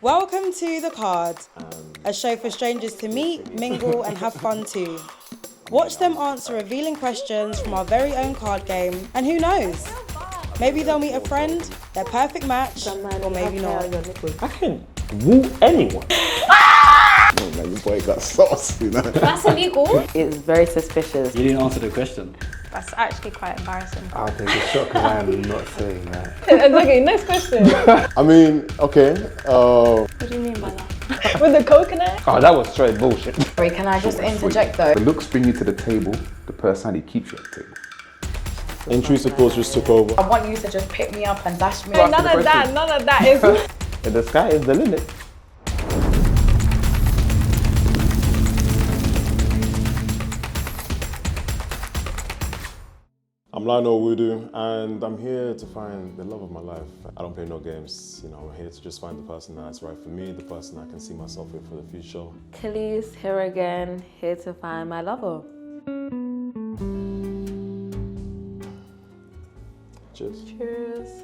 Welcome to The Card, a show for strangers to meet, mingle and have fun too. Watch them answer revealing questions from our very own card game, and who knows? Maybe they'll meet a friend, their perfect match, or maybe not. I can woo anyone. Oh man, your boy got sauce, you know? That's illegal. It's very suspicious. You didn't answer the question. That's actually quite embarrassing. I'll take a shot because I am not saying that. Okay, next question. I mean, okay. What do you mean by that? With the coconut? Oh, that was straight bullshit. Wait, can I just interject though? The looks bring you to the table, the personality keeps you at the table. Intrusive thoughts just took over. I want you to just pick me up and dash me. None of that is... The sky is the limit. I'm Lionel Wudu, and I'm here to find the love of my life. I don't play no games, you know, I'm here to just find the person that's right for me, the person I can see myself with for the future. Khalees, here again, here to find my lover. Cheers. Cheers.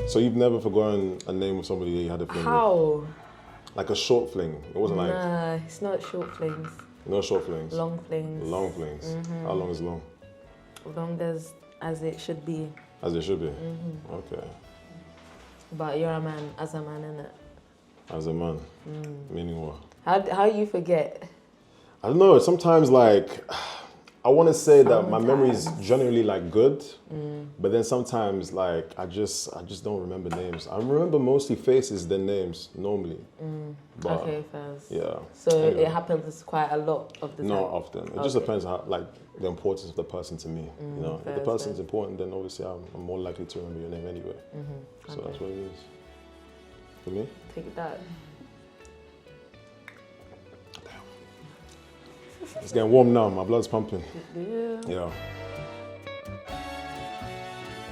So you've never forgotten a name of somebody that you had a fling with? How? Like a short fling? It wasn't like... Nah, it's not short flings. No short flings? Long flings. Long flings. Mm-hmm. How long is long? Long as it should be. As it should be? Mm-hmm. Okay. But you're a man, as a man, innit? As a man? Meaning what? How you forget? I don't know, sometimes like... I want to say that my memory is generally like good, but then sometimes like I just don't remember names. I remember mostly faces than names normally. But, okay, first. yeah. So anyway. it happens quite a lot of the time? Not often. It just depends how like the importance of the person to me. You know, if the person's important, then obviously I'm more likely to remember your name anyway. So that's what it is. For me? Take that. It's getting warm now. My blood's pumping. Yeah.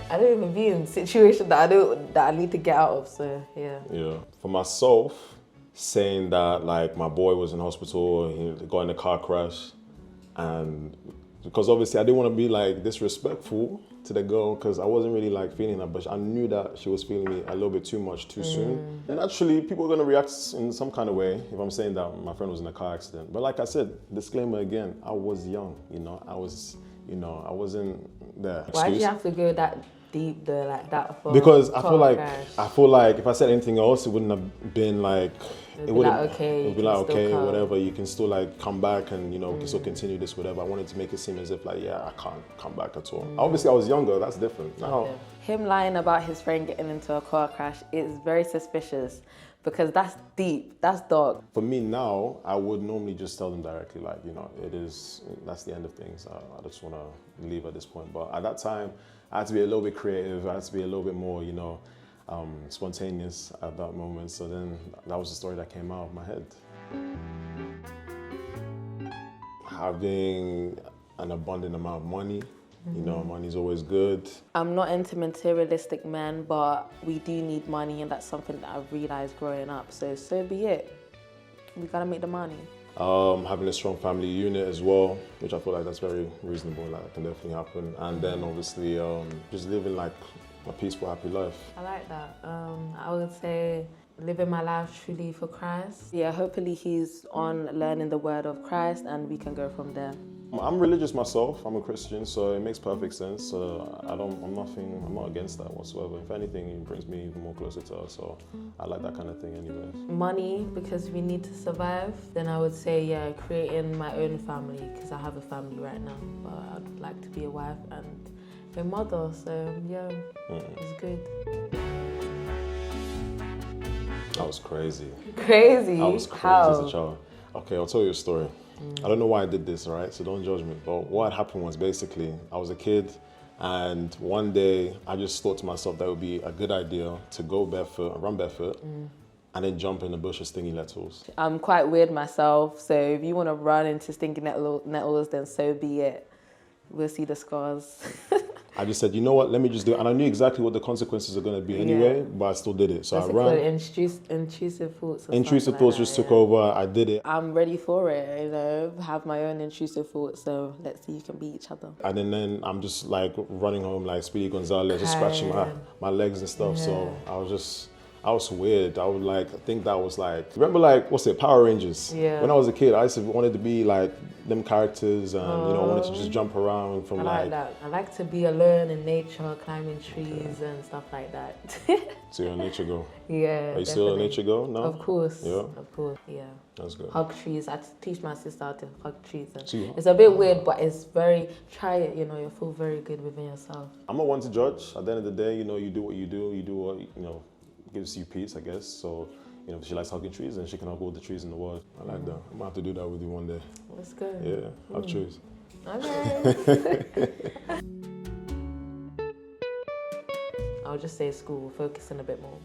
I don't even be in a situation that I need to get out of. So yeah. Yeah. For myself, saying that like my boy was in hospital, he got in a car crash, and because obviously I didn't want to be like disrespectful to the girl because I wasn't really like feeling her, but I knew that she was feeling me a little bit too much too soon. And actually people are going to react in some kind of way if I'm saying that my friend was in a car accident. But like I said, disclaimer again, I was young, you know, I wasn't there. Why did you have to go that deep like that for? Because I feel like if I said anything else, it wouldn't have been like, it would be like okay, whatever, you can still like come back and you know, we can still continue this, whatever. I wanted to make it seem as if like, yeah, I can't come back at all. Obviously I was younger, that's different. Now, him lying about his friend getting into a car crash is very suspicious because that's deep, that's dark. For me now, I would normally just tell them directly like, you know, that's the end of things. I just want to leave at this point. But at that time, I had to be a little bit creative, I had to be a little bit more, you know, spontaneous at that moment. So then that was the story that came out of my head. Having an abundant amount of money, you know, money's always good. I'm not into materialistic men, but we do need money, and that's something that I've realized growing up. So be it. We gotta make the money. Having a strong family unit as well, which I feel like that's very reasonable, like that can definitely happen. And then obviously just living like a peaceful, happy life. I like that. I would say living my life truly for Christ. Yeah, hopefully he's on learning the word of Christ and we can go from there. I'm religious myself, I'm a Christian, so it makes perfect sense. I'm not against that whatsoever. If anything, it brings me even more closer to her, so I like that kind of thing anyways. Money, because we need to survive. Then I would say, yeah, creating my own family, because I have a family right now, but I'd like to be a wife and a mother, so yeah, it's good. That was crazy. Crazy? I was crazy as a child. Okay, I'll tell you a story. I don't know why I did this, all right? So don't judge me. But what happened was basically, I was a kid and one day I just thought to myself that it would be a good idea to go barefoot, run barefoot, and then jump in the bush of stingy nettles. I'm quite weird myself, so if you want to run into stinky nettles, then so be it. We'll see the scars. I just said, you know what, let me just do it. And I knew exactly what the consequences are going to be anyway, but I still did it. So That's I ran. Intrusive thoughts. Intrusive thoughts just took over. I did it. I'm ready for it, you know, have my own intrusive thoughts. So let's see who can beat each other. And then I'm just like running home like Speedy Gonzalez, just scratching my legs and stuff. So I was weird. I would like think that was like, remember like, what's it, Power Rangers? Yeah. When I was a kid, I used to wanted to be like them characters and, you know, wanted to just jump around from I like that. I like to be alone in nature, climbing trees and stuff like that. So you're a nature girl? Yeah. Are you still a nature girl? No? Of course. Yeah? Of course, yeah. That's good. Hug trees. I teach my sister how to hug trees. And See? it's a bit weird, but it's very, try it, you know, you'll feel very good within yourself. I'm not one to judge. At the end of the day, you know, you do what you do what, you know, gives you peace, I guess. So, you know, if she likes hugging trees, then she can hug all the trees in the world. I like that. I'm gonna have to do that with you one day. Let's go. Yeah, hug trees. Okay. I'll just say school, focusing a bit more.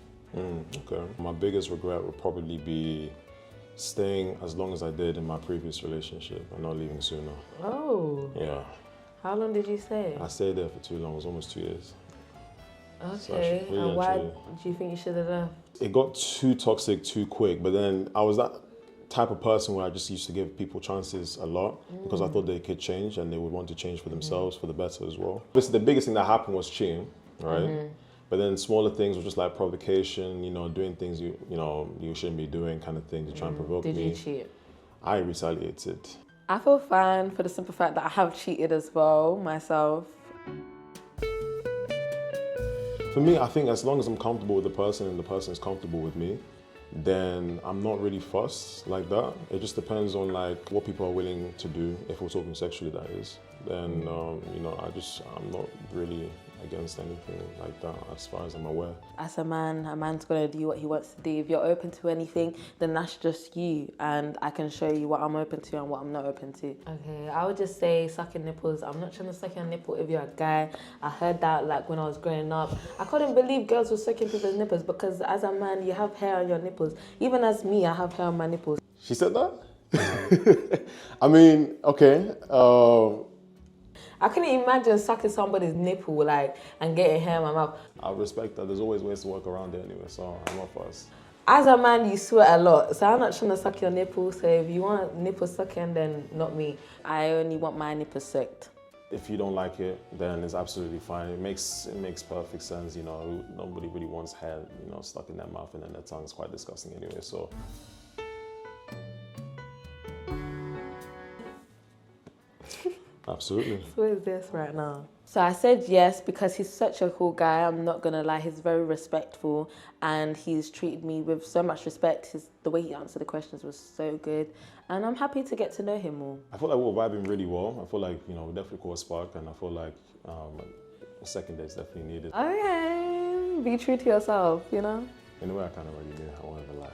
Okay. My biggest regret would probably be staying as long as I did in my previous relationship and not leaving sooner. Oh. Yeah. How long did you stay? I stayed there for too long. It was almost 2 years. Okay. really And why actually- do you think you should have left? It got too toxic too quick, but then I was that type of person where I just used to give people chances a lot because I thought they could change and they would want to change for themselves for the better as well. But the biggest thing that happened was cheating, right? But then smaller things were just like provocation, you know, doing things you know you shouldn't be doing, kind of thing to try and provoke me. Did you cheat? I retaliated. I feel fine for the simple fact that I have cheated as well myself. For me, I think as long as I'm comfortable with the person and the person is comfortable with me, then I'm not really fussed like that. It just depends on like what people are willing to do. If we're talking sexually, that is. Then you know, I'm not really against anything like that as far as I'm aware. As a man's gonna do what he wants to do. If you're open to anything, then that's just you, and I can show you what I'm open to and what I'm not open to. Okay, I would just say sucking nipples. I'm not trying to suck your nipple if you're a guy. I heard that like when I was growing up. I couldn't believe girls were sucking people's nipples because as a man, you have hair on your nipples. Even as me, I have hair on my nipples. She said that? I mean, okay. I couldn't imagine sucking somebody's nipple like and getting hair in my mouth. I respect that. There's always ways to work around it anyway, so I'm not fussed. As a man, you sweat a lot, so I'm not trying to suck your nipple. So if you want nipple sucking, then not me. I only want my nipples sucked. If you don't like it, then it's absolutely fine. It makes perfect sense, you know. Nobody really wants hair, you know, stuck in their mouth, and then their tongue's quite disgusting anyway. So. Absolutely. What is this right now? So I said yes because he's such a cool guy. I'm not gonna lie, he's very respectful and he's treated me with so much respect. The way he answered the questions was so good, and I'm happy to get to know him more. I feel like we're vibing really well. I feel like, you know, we definitely caught a spark, and I feel like a second date's definitely needed. Okay, be true to yourself, you know? In a way, I kind of already did. I won't even lie.